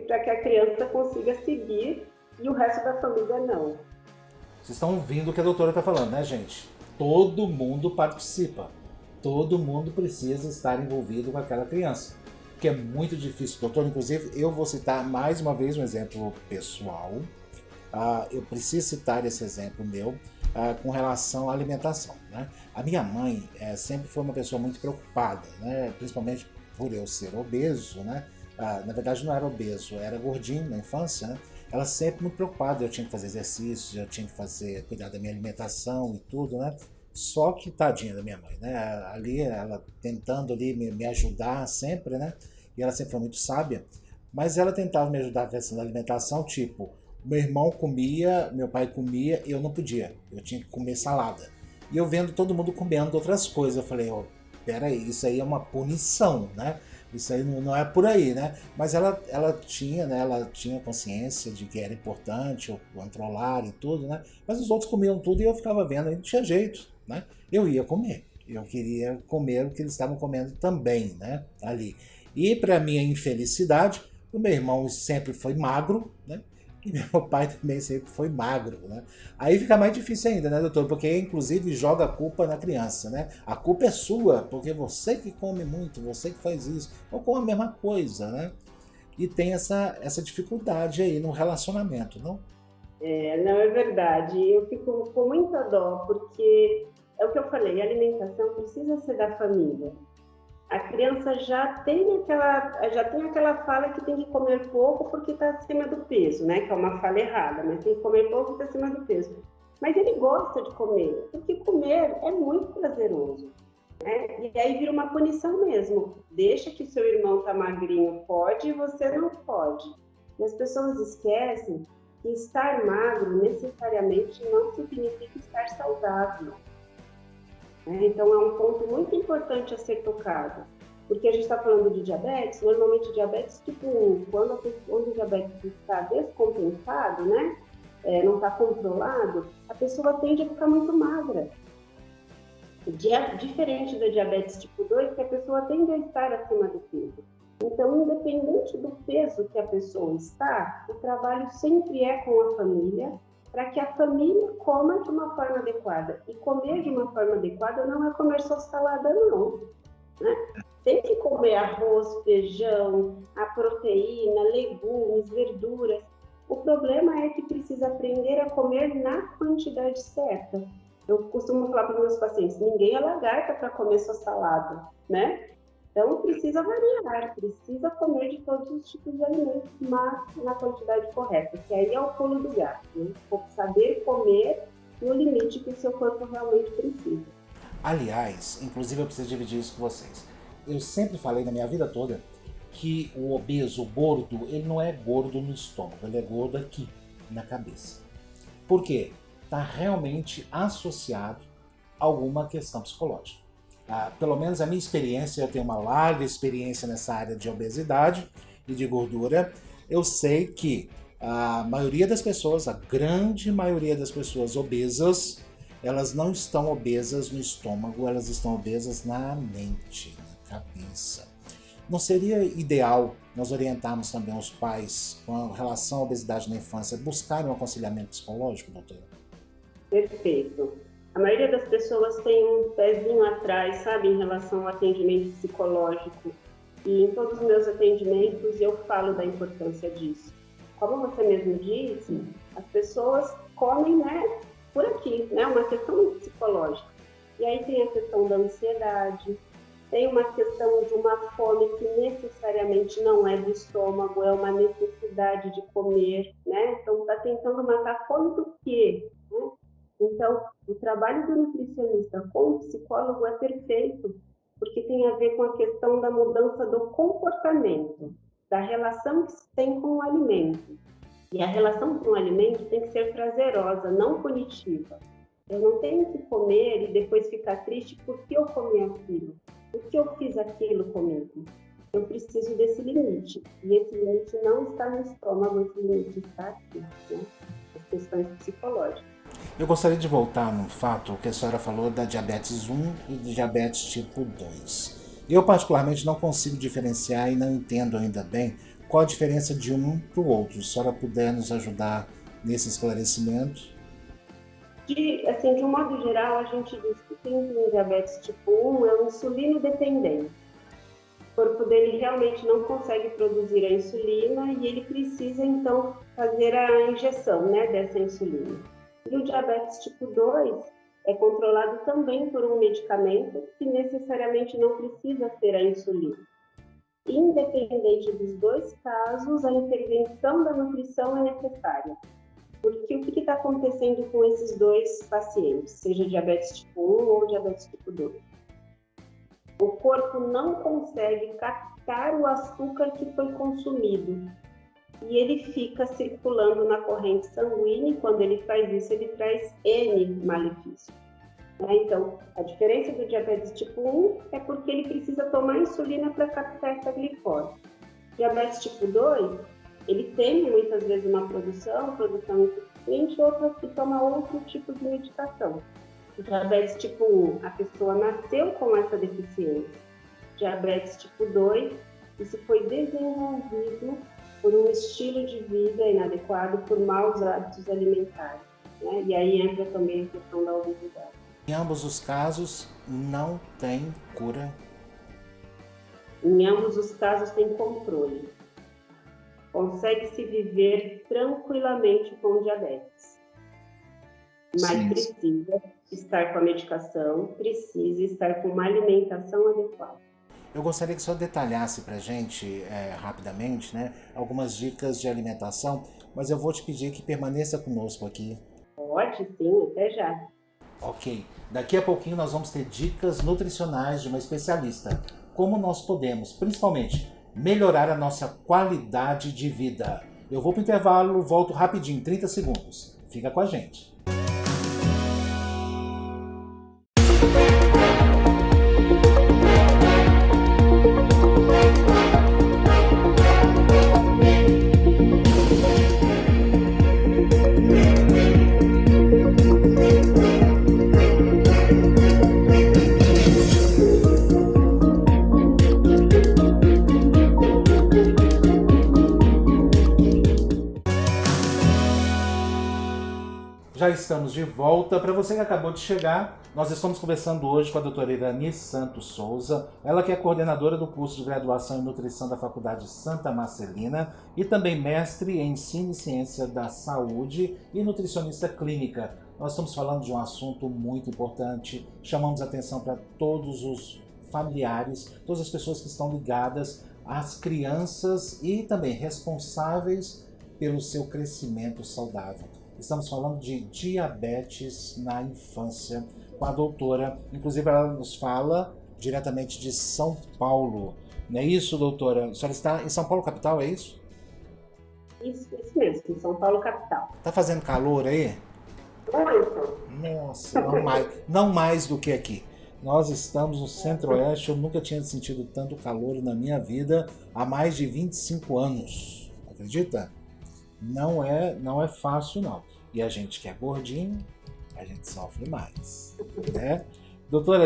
para que a criança consiga seguir e o resto da família não. Vocês estão ouvindo o que a doutora está falando, né, gente? Todo mundo participa. Todo mundo precisa estar envolvido com aquela criança. Que é muito difícil, doutor. Inclusive, eu vou citar mais uma vez um exemplo pessoal. Eu preciso citar esse exemplo meu com relação à alimentação, né? A minha mãe sempre foi uma pessoa muito preocupada, né? Principalmente por eu ser obeso, né? Na verdade, não era obeso, era gordinho na infância, né? Ela sempre muito preocupada. Eu tinha que fazer exercícios, eu tinha que cuidar da minha alimentação e tudo, né? Só que tadinha da minha mãe, né? Ali, ela tentando ali me ajudar sempre, né? E ela sempre foi muito sábia, mas ela tentava me ajudar com a questão da alimentação, tipo, meu irmão comia, meu pai comia, e eu não podia. Eu tinha que comer salada. E eu vendo todo mundo comendo outras coisas, eu falei, peraí, isso aí é uma punição, né? Isso aí não é por aí, né? Mas ela tinha, né? Ela tinha consciência de que era importante eu controlar e tudo, né? Mas os outros comiam tudo e eu ficava vendo, aí não tinha jeito, né? Eu ia comer, eu queria comer o que eles estavam comendo também, né? Ali. E para minha infelicidade, o meu irmão sempre foi magro, né? E meu pai também sempre foi magro, né? Aí fica mais difícil ainda, né, doutor? Porque, inclusive, joga a culpa na criança, né? A culpa é sua, porque você que come muito, você que faz isso. Ou com a mesma coisa, né? E tem essa dificuldade aí no relacionamento, não? Não é verdade. Eu fico com muita dó, porque é o que eu falei, a alimentação precisa ser da família. a criança já tem aquela fala que tem que comer pouco porque está acima do peso, né? Que é uma fala errada, mas tem que comer pouco porque está acima do peso. Mas ele gosta de comer, porque comer é muito prazeroso, né? E aí vira uma punição mesmo. Deixa que seu irmão tá magrinho, pode, e você não pode. E as pessoas esquecem que estar magro necessariamente não significa estar saudável. Então, é um ponto muito importante a ser tocado, porque a gente está falando de diabetes, normalmente diabetes tipo 1, quando o diabetes está descompensado, né, não está controlado, a pessoa tende a ficar muito magra. Diferente da diabetes tipo 2, que a pessoa tende a estar acima do peso. Então, independente do peso que a pessoa está, o trabalho sempre é com a família, para que a família coma de uma forma adequada. E comer de uma forma adequada não é comer só salada, não. Né? Tem que comer arroz, feijão, a proteína, legumes, verduras. O problema é que precisa aprender a comer na quantidade certa. Eu costumo falar para os meus pacientes, ninguém é lagarta para comer só salada, né? Então, precisa variar, precisa comer de todos os tipos de alimentos, mas na quantidade correta, que aí é o pulo do gato, né? Saber comer no limite que o seu corpo realmente precisa. Aliás, inclusive eu preciso dividir isso com vocês. Eu sempre falei na minha vida toda que o obeso, o gordo, ele não é gordo no estômago, ele é gordo aqui, na cabeça. Por quê? Está realmente associado a alguma questão psicológica. Pelo menos a minha experiência, eu tenho uma larga experiência nessa área de obesidade e de gordura. Eu sei que a maioria das pessoas, a grande maioria das pessoas obesas, elas não estão obesas no estômago, elas estão obesas na mente, na cabeça. Não seria ideal nós orientarmos também os pais com relação à obesidade na infância, buscarem um aconselhamento psicológico, doutora? Perfeito. A maioria das pessoas tem um pezinho atrás, sabe, em relação ao atendimento psicológico. E em todos os meus atendimentos eu falo da importância disso. Como você mesmo disse, as pessoas comem, né, por aqui, né, uma questão psicológica. E aí tem a questão da ansiedade, tem uma questão de uma fome que necessariamente não é do estômago, é uma necessidade de comer, né? Então está tentando matar a fome do quê? Né? Então, o trabalho do nutricionista com o psicólogo é perfeito, porque tem a ver com a questão da mudança do comportamento, da relação que se tem com o alimento. E a relação com o alimento tem que ser prazerosa, não punitiva. Eu não tenho que comer e depois ficar triste porque eu comi aquilo, porque eu fiz aquilo comigo. Eu preciso desse limite, e esse limite não está no estômago, esse limite está aqui, né? As questões psicológicas. Eu gostaria de voltar no fato que a senhora falou da diabetes 1 e de diabetes tipo 2. Eu particularmente não consigo diferenciar e não entendo ainda bem qual a diferença de um para o outro. Se a senhora puder nos ajudar nesse esclarecimento. De um modo geral, a gente diz que quem tem diabetes tipo 1 é um insulino dependente. O corpo dele realmente não consegue produzir a insulina e ele precisa, então, fazer a injeção, né, dessa insulina. E o diabetes tipo 2 é controlado também por um medicamento que necessariamente não precisa ser a insulina. Independente dos dois casos, a intervenção da nutrição é necessária. Porque o que está acontecendo com esses dois pacientes, seja diabetes tipo 1 ou diabetes tipo 2? O corpo não consegue captar o açúcar que foi consumido. E ele fica circulando na corrente sanguínea e quando ele faz isso, ele traz N malefícios. Então, a diferença do diabetes tipo 1 é porque ele precisa tomar insulina para captar essa glicose. Diabetes tipo 2, ele tem muitas vezes uma produção insuficiente, outras que toma outro tipo de medicação. Diabetes tipo 1, a pessoa nasceu com essa deficiência. Diabetes tipo 2, isso foi desenvolvido por um estilo de vida inadequado, por maus hábitos alimentares, né? E aí entra também a questão da obesidade. Em ambos os casos, não tem cura? Em ambos os casos, tem controle. Consegue-se viver tranquilamente com diabetes. Mas precisa estar com a medicação, precisa estar com uma alimentação adequada. eu gostaria que o senhor detalhasse para a gente, rapidamente, né, algumas dicas de alimentação, mas eu vou te pedir que permaneça conosco aqui. Pode, sim, até já. Ok, daqui a pouquinho nós vamos ter dicas nutricionais de uma especialista. Como nós podemos, principalmente, melhorar a nossa qualidade de vida. Eu vou para o intervalo, volto rapidinho, 30 segundos. Fica com a gente. Já estamos de volta. Para você que acabou de chegar, nós estamos conversando hoje com a doutora Irani Santos Souza, ela que é coordenadora do curso de graduação em nutrição da Faculdade Santa Marcelina e também mestre em ensino e ciência da saúde e nutricionista clínica. Nós estamos falando de um assunto muito importante, chamamos atenção para todos os familiares, todas as pessoas que estão ligadas às crianças e também responsáveis pelo seu crescimento saudável. Estamos falando de diabetes na infância com a doutora. Inclusive, ela nos fala diretamente de São Paulo. Não é isso, doutora? A senhora está em São Paulo, capital, é isso? Isso mesmo, em São Paulo, capital. Está fazendo calor aí? Muito. Nossa, não mais do que aqui. Nós estamos no Centro-Oeste, eu nunca tinha sentido tanto calor na minha vida há mais de 25 anos. Acredita? Não é fácil, não. E a gente que é gordinho, a gente sofre mais, né? Doutora,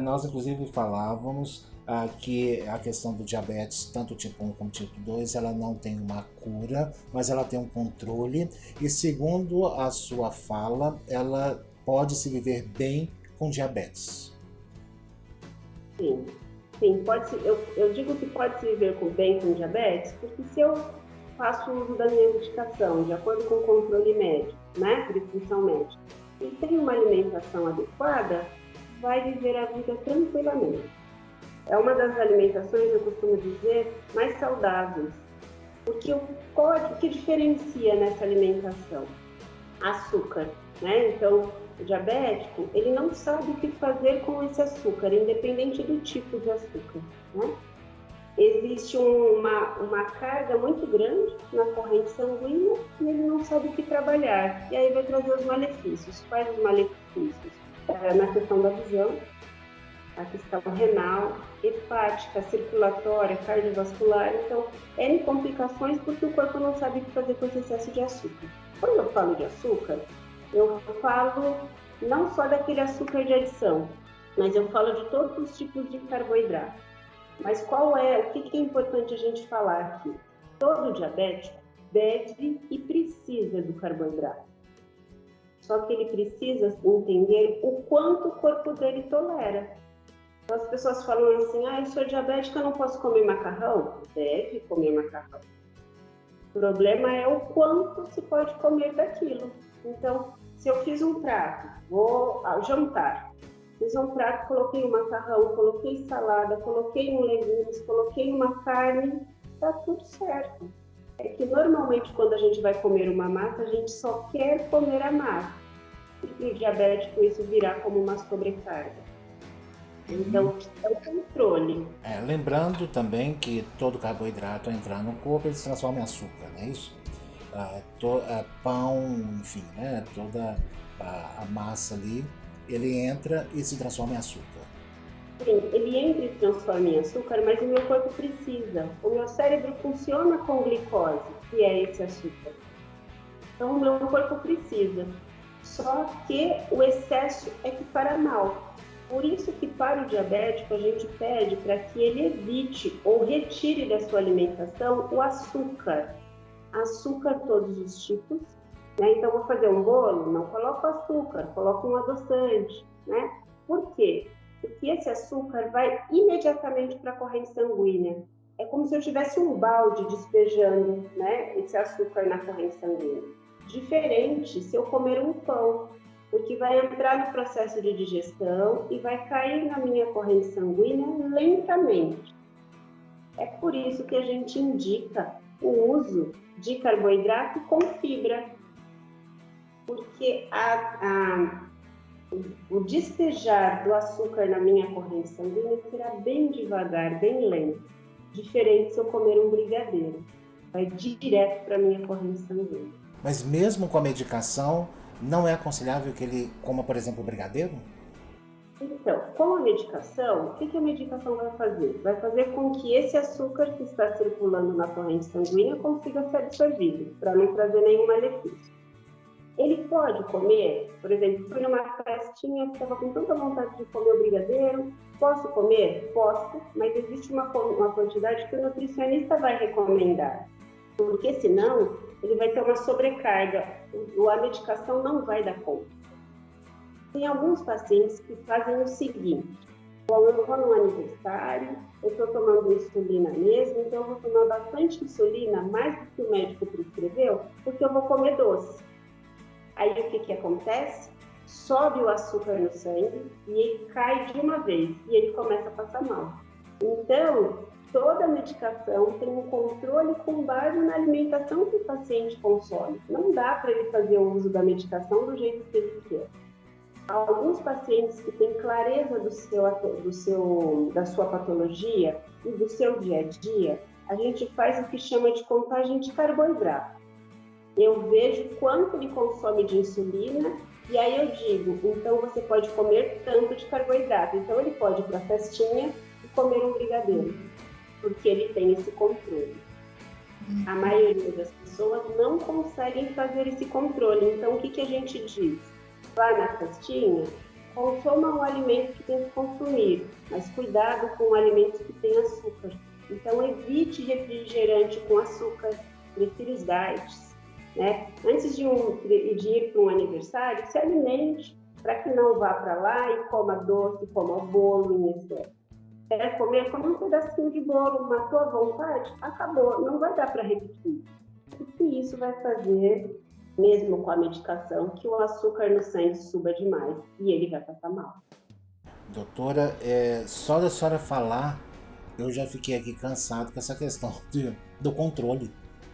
nós inclusive falávamos que a questão do diabetes, tanto tipo 1 como tipo 2, ela não tem uma cura, mas ela tem um controle. E segundo a sua fala, ela pode se viver bem com diabetes. Sim, pode. Eu digo que pode se viver bem com diabetes, porque se eu faço uso da minha medicação de acordo com o controle médico, né, prescrição médica, e tem uma alimentação adequada, vai viver a vida tranquilamente. É uma das alimentações, eu costumo dizer, mais saudáveis, porque o que diferencia nessa alimentação? Açúcar, né? Então, o diabético, ele não sabe o que fazer com esse açúcar, independente do tipo de açúcar, né? Existe uma carga muito grande na corrente sanguínea e ele não sabe o que trabalhar. E aí vai trazer os malefícios. Quais os malefícios? Na questão da visão, a questão renal, hepática, circulatória, cardiovascular. Então, N complicações porque o corpo não sabe o que fazer com esse excesso de açúcar. Quando eu falo de açúcar, eu falo não só daquele açúcar de adição, mas eu falo de todos os tipos de carboidrato. Mas o que é importante a gente falar aqui? Todo diabético deve e precisa do carboidrato. Só que ele precisa entender o quanto o corpo dele tolera. Então as pessoas falam assim, eu sou diabética, eu não posso comer macarrão? Deve comer macarrão. O problema é o quanto se pode comer daquilo. Então, se eu fiz um prato, vou ao jantar, fiz um prato, coloquei um macarrão, coloquei salada, coloquei um legumes, coloquei uma carne, tá tudo certo. É que normalmente quando a gente vai comer uma massa, a gente só quer comer a massa. E o diabético isso virá como uma sobrecarga. Então, é o controle. Lembrando também que todo carboidrato ao entrar no corpo, ele se transforma em açúcar, não é isso? Pão, enfim, né? Toda a massa ali, ele entra e se transforma em açúcar. Sim, ele entra e se transforma em açúcar, mas o meu corpo precisa. O meu cérebro funciona com glicose, que é esse açúcar. Então, o meu corpo precisa. Só que o excesso é que para mal. Por isso que para o diabético a gente pede para que ele evite ou retire da sua alimentação o açúcar. Açúcar todos os tipos, né? Então vou fazer um bolo, não coloco açúcar, coloco um adoçante, né? Por quê? Porque esse açúcar vai imediatamente para a corrente sanguínea. É como se eu tivesse um balde despejando, né, esse açúcar na corrente sanguínea. Diferente se eu comer um pão. porque vai entrar no processo de digestão e vai cair na minha corrente sanguínea lentamente. É por isso que a gente indica o uso de carboidrato com fibra, porque o despejar do açúcar na minha corrente sanguínea será bem devagar, bem lento, diferente se eu comer um brigadeiro, vai direto para a minha corrente sanguínea. Mas mesmo com a medicação, não é aconselhável que ele coma, por exemplo, o brigadeiro? Então, com a medicação, o que a medicação vai fazer? Vai fazer com que esse açúcar que está circulando na corrente sanguínea consiga ser absorvido, para não trazer nenhum malefício. Ele pode comer, por exemplo, fui numa festinha, estava com tanta vontade de comer o brigadeiro, posso comer? Posso, mas existe uma quantidade que o nutricionista vai recomendar, porque senão ele vai ter uma sobrecarga, a medicação não vai dar conta. Tem alguns pacientes que fazem o seguinte: eu vou num aniversário, eu estou tomando insulina mesmo, então eu vou tomar bastante insulina, mais do que o médico prescreveu, porque eu vou comer doce. Aí o que acontece? Sobe o açúcar no sangue e ele cai de uma vez e ele começa a passar mal. Então, toda medicação tem um controle com base na alimentação que o paciente consome. Não dá para ele fazer o uso da medicação do jeito que ele quer. Alguns pacientes que têm clareza da sua patologia e do seu dia a dia, a gente faz o que chama de contagem de carboidrato. Eu vejo quanto ele consome de insulina e aí eu digo, então você pode comer tanto de carboidrato. Então ele pode ir para a festinha e comer um brigadeiro, porque ele tem esse controle. A maioria das pessoas não conseguem fazer esse controle. Então o que a gente diz? Vá na festinha, consuma um alimento que tem que consumir, mas cuidado com alimentos que têm açúcar. Então evite refrigerante com açúcar, prefira os diets. Né? Antes de ir para um aniversário, se alimente para que não vá para lá e coma doce, coma bolo em excesso. Quer comer, come um pedacinho de bolo, matou a vontade, acabou, não vai dar para repetir. Porque isso vai fazer, mesmo com a medicação, que o açúcar no sangue suba demais e ele vai passar mal. Doutora, só da senhora falar, eu já fiquei aqui cansado com essa questão do controle,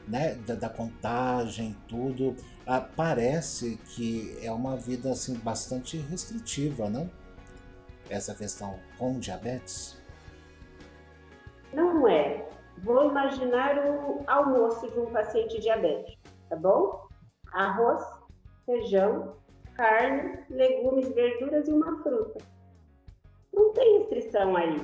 né? Da contagem, tudo. Parece que é uma vida assim, bastante restritiva, né? Essa questão com diabetes. Não é. Vou imaginar o almoço de um paciente diabético, tá bom? Arroz, feijão, carne, legumes, verduras e uma fruta. Não tem restrição aí,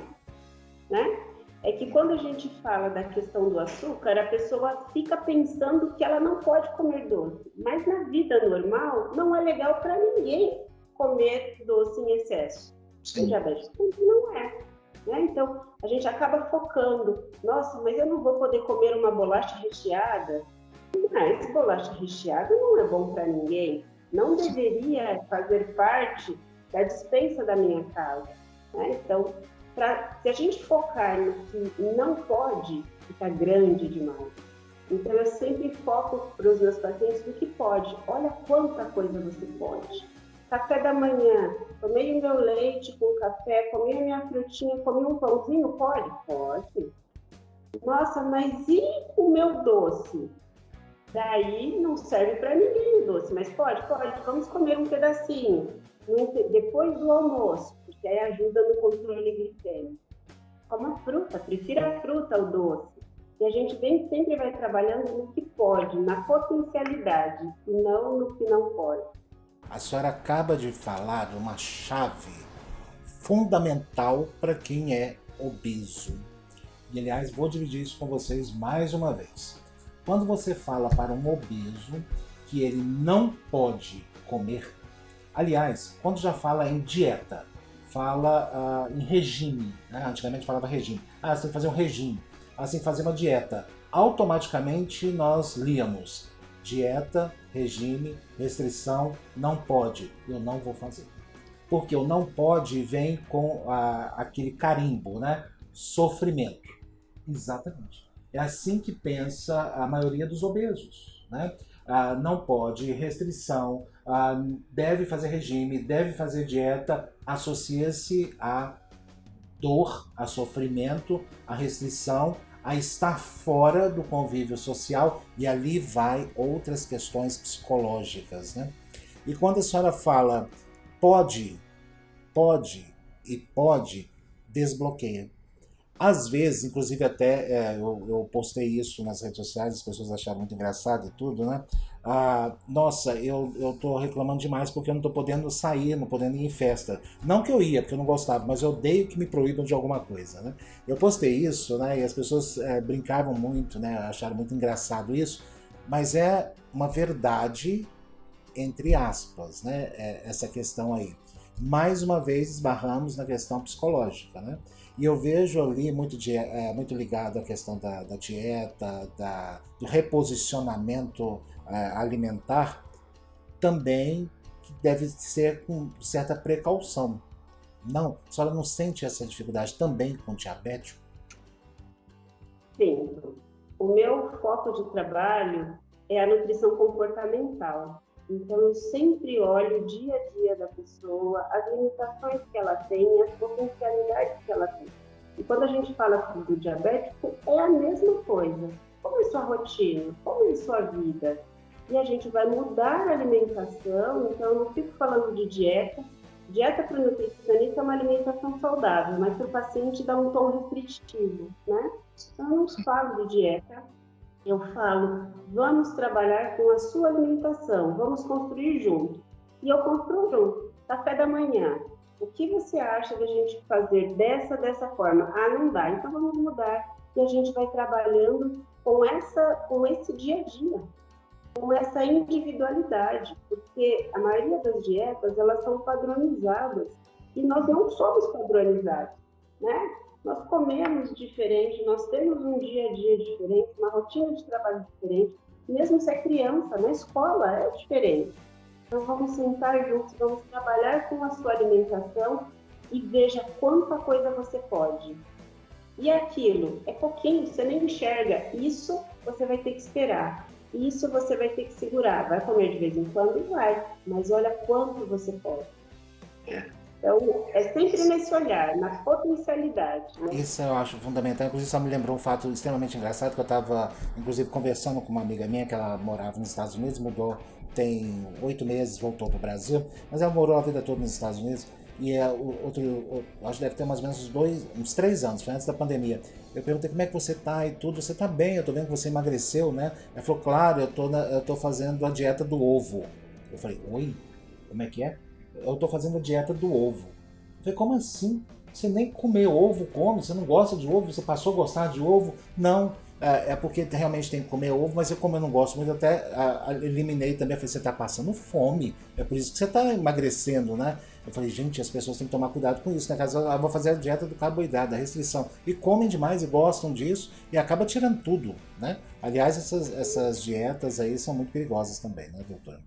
né? É que quando a gente fala da questão do açúcar, a pessoa fica pensando que ela não pode comer doce. Mas na vida normal, não é legal para ninguém comer doce em excesso. O diabetes não é. Né? Então, a gente acaba focando. Nossa, mas eu não vou poder comer uma bolacha recheada. Essa bolacha recheada não é bom para ninguém. Não deveria fazer parte da despensa da minha casa. Né? Então, se a gente focar no que não pode, fica grande demais. Então, eu sempre foco para os meus pacientes do que pode. Olha quanta coisa você pode. Café da manhã, tomei o meu leite com café, comi a minha frutinha, comi um pãozinho, pode? Pode. Nossa, mas e o meu doce? Daí não serve para ninguém o doce, mas pode. Vamos comer um pedacinho depois do almoço, porque aí ajuda no controle glicêmico. Coma fruta, prefira a fruta ao doce. E a gente sempre vai trabalhando no que pode, na potencialidade, e não no que não pode. A senhora acaba de falar de uma chave fundamental para quem é obeso. E, aliás, vou dividir isso com vocês mais uma vez. Quando você fala para um obeso que ele não pode comer, aliás, quando já fala em dieta, fala em regime, né? Antigamente falava regime. Você tem que fazer um regime, você tem que fazer uma dieta. Automaticamente nós líamos dieta, regime, restrição, não pode, eu não vou fazer. Porque o não pode vem com aquele carimbo, né? Sofrimento. Exatamente. É assim que pensa a maioria dos obesos. né? Não pode, restrição, deve fazer regime, deve fazer dieta, associa-se a dor, a sofrimento, a restrição, a estar fora do convívio social, e ali vai outras questões psicológicas, né? E quando a senhora fala pode e pode, desbloqueia. Às vezes, inclusive até eu postei isso nas redes sociais, as pessoas acharam muito engraçado e tudo, né? Nossa, eu tô reclamando demais porque eu não tô podendo sair, não podendo ir em festa. Não que eu ia, porque eu não gostava, mas eu odeio que me proíbam de alguma coisa, né? Eu postei isso, né? E as pessoas brincavam muito, né? Acharam muito engraçado isso, mas é uma verdade, entre aspas, né? Essa questão aí. Mais uma vez esbarramos na questão psicológica, né? E eu vejo ali muito ligado à questão da dieta, do reposicionamento alimentar, também que deve ser com certa precaução. Não, a senhora não sente essa dificuldade também com o diabético? Sim. O meu foco de trabalho é a nutrição comportamental. Então, eu sempre olho o dia a dia da pessoa, as limitações que ela tem, as potencialidades que ela tem. E quando a gente fala do diabético, é a mesma coisa. Como é sua rotina? Como é sua vida? E a gente vai mudar a alimentação, então eu não fico falando de dieta. Dieta para o nutricionista é uma alimentação saudável, mas para o paciente dá um tom restritivo, né? Então, eu não falo de dieta. Eu falo, vamos trabalhar com a sua alimentação, vamos construir junto. E eu construo junto. Café da manhã. O que você acha da gente fazer dessa forma? Não dá, então vamos mudar. E a gente vai trabalhando com esse dia a dia, com essa individualidade, porque a maioria das dietas, elas são padronizadas e nós não somos padronizados, né? Nós comemos diferente, nós temos um dia a dia diferente, uma rotina de trabalho diferente, mesmo se é criança, na escola é diferente. Então vamos sentar juntos, vamos trabalhar com a sua alimentação e veja quanta coisa você pode. E aquilo, é pouquinho, você nem enxerga, isso você vai ter que esperar, isso você vai ter que segurar, vai comer de vez em quando? Vai, mas olha quanto você pode. Então, é sempre nesse olhar, na potencialidade, né? Isso eu acho fundamental. Inclusive, só me lembrou um fato extremamente engraçado, que eu estava, inclusive, conversando com uma amiga minha, que ela morava nos Estados Unidos, mudou, tem 8 meses, voltou para o Brasil, mas ela morou a vida toda nos Estados Unidos, e acho que deve ter mais ou menos uns 3 anos, foi antes da pandemia. Eu perguntei como é que você tá e tudo, você tá bem, eu tô vendo que você emagreceu, né? Ela falou, claro, eu tô fazendo a dieta do ovo. Eu falei, oi? Como é que é? Eu tô fazendo a dieta do ovo. Eu falei, como assim? Você nem comer ovo come? Você não gosta de ovo? Você passou a gostar de ovo? Não, é porque realmente tem que comer ovo, mas como eu não gosto muito, eu até eliminei também. Eu falei, você tá passando fome, é por isso que você tá emagrecendo, né? Eu falei, gente, as pessoas têm que tomar cuidado com isso, né? Caso eu vou fazer a dieta do carboidrato, da restrição. E comem demais e gostam disso e acaba tirando tudo, né? Aliás, essas dietas aí são muito perigosas também, né, doutora?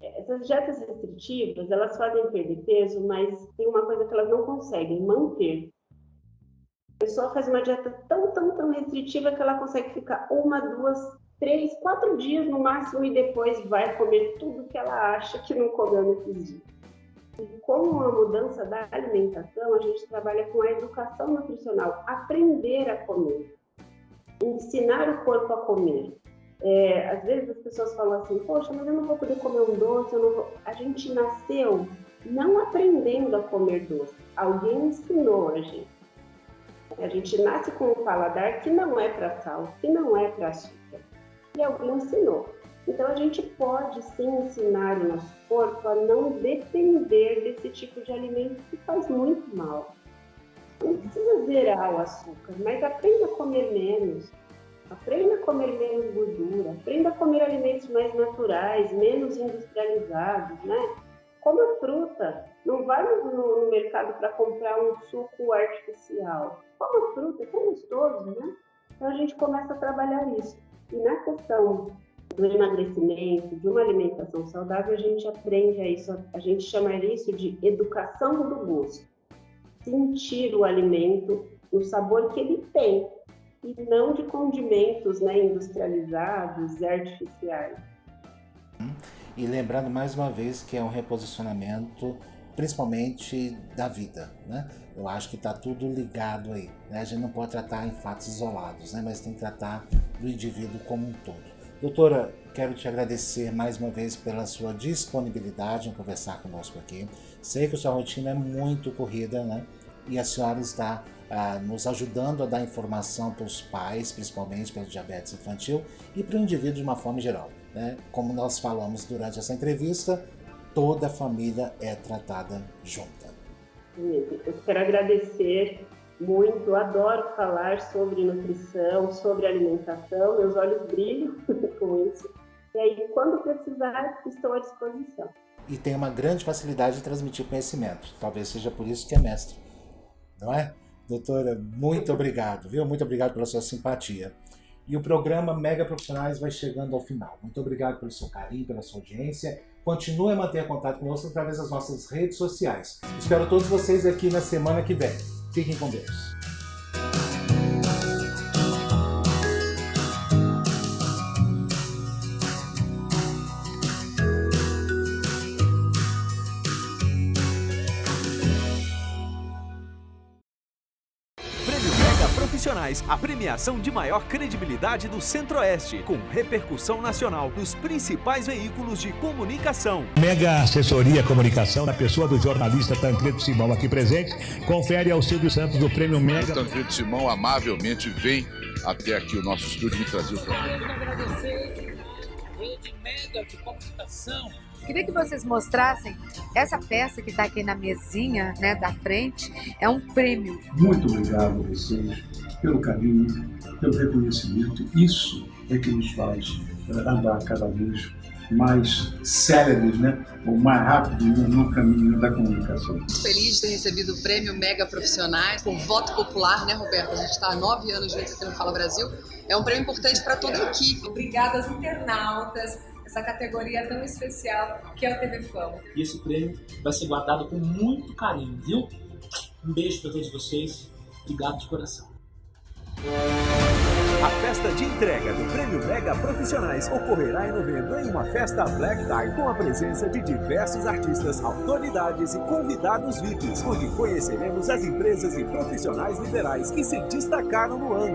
Essas dietas restritivas, elas fazem perder peso, mas tem uma coisa que elas não conseguem manter. A pessoa faz uma dieta tão restritiva que ela consegue ficar 1, 2, 3, 4 dias no máximo e depois vai comer tudo que ela acha que não comeu nesses dias. E com a mudança da alimentação, a gente trabalha com a educação nutricional, aprender a comer, ensinar o corpo a comer. Às vezes as pessoas falam assim, poxa, mas eu não vou poder comer um doce, eu não vou... A gente nasceu não aprendendo a comer doce, alguém ensinou a gente. A gente nasce com um paladar que não é para sal, que não é para açúcar, e alguém ensinou. Então a gente pode sim ensinar o nosso corpo a não depender desse tipo de alimento que faz muito mal. Não precisa zerar o açúcar, mas aprenda a comer menos. Aprenda a comer menos gordura, aprenda a comer alimentos mais naturais, menos industrializados, né? Coma fruta, não vá no mercado para comprar um suco artificial. Coma fruta, é tão gostoso, né? Então a gente começa a trabalhar isso. E na questão do emagrecimento, de uma alimentação saudável, a gente aprende a isso, a gente chama isso de educação do gosto. Sentir o alimento no sabor que ele tem. e não de condimentos, né, industrializados e artificiais. E lembrando mais uma vez que é um reposicionamento principalmente da vida, né? Eu acho que está tudo ligado aí, né? A gente não pode tratar em fatos isolados, né? Mas tem que tratar do indivíduo como um todo. Doutora, quero te agradecer mais uma vez pela sua disponibilidade em conversar conosco aqui. Sei que a sua rotina é muito corrida, né? E a senhora está nos ajudando a dar informação para os pais, principalmente pelo diabetes infantil, e para o indivíduo de uma forma geral, né? Como nós falamos durante essa entrevista, toda a família é tratada junta. Eu quero agradecer muito, adoro falar sobre nutrição, sobre alimentação, meus olhos brilham com isso. E aí, quando precisar, estou à disposição. E tem uma grande facilidade de transmitir conhecimento. Talvez seja por isso que é mestre, não é? Doutora, muito obrigado, viu? Muito obrigado pela sua simpatia. E o programa Mega Profissionais vai chegando ao final. Muito obrigado pelo seu carinho, pela sua audiência. Continue a manter contato conosco através das nossas redes sociais. Espero todos vocês aqui na semana que vem. Fiquem com Deus. A premiação de maior credibilidade do Centro-Oeste, com repercussão nacional nos principais veículos de comunicação. Mega Assessoria Comunicação, na pessoa do jornalista Tancredo Simão aqui presente, confere ao Silvio Santos do Prêmio Mega. O Tancredo Simão amavelmente vem até aqui o nosso estúdio me trazer o programa. Quero agradecer a Rede Mega de Comunicação. Queria que vocês mostrassem essa peça que está aqui na mesinha, né, da frente, é um prêmio. Muito obrigado a vocês pelo carinho, pelo reconhecimento. Isso é que nos faz andar cada vez mais céleres, né? Ou mais rápido no caminho da comunicação. Feliz de ter recebido o Prêmio Mega Profissionais por voto popular, né, Roberta? A gente está há 9 anos juntos aqui no Fala Brasil. É um prêmio importante para toda a equipe. Obrigada aos internautas, essa categoria tão especial que é o TV Fama. E esse prêmio vai ser guardado com muito carinho, viu? Um beijo para todos vocês. Obrigado de coração. A festa de entrega do Prêmio Mega Profissionais ocorrerá em novembro em uma festa Black Tie com a presença de diversos artistas, autoridades e convidados VIPs, onde conheceremos as empresas e profissionais liberais que se destacaram no ano.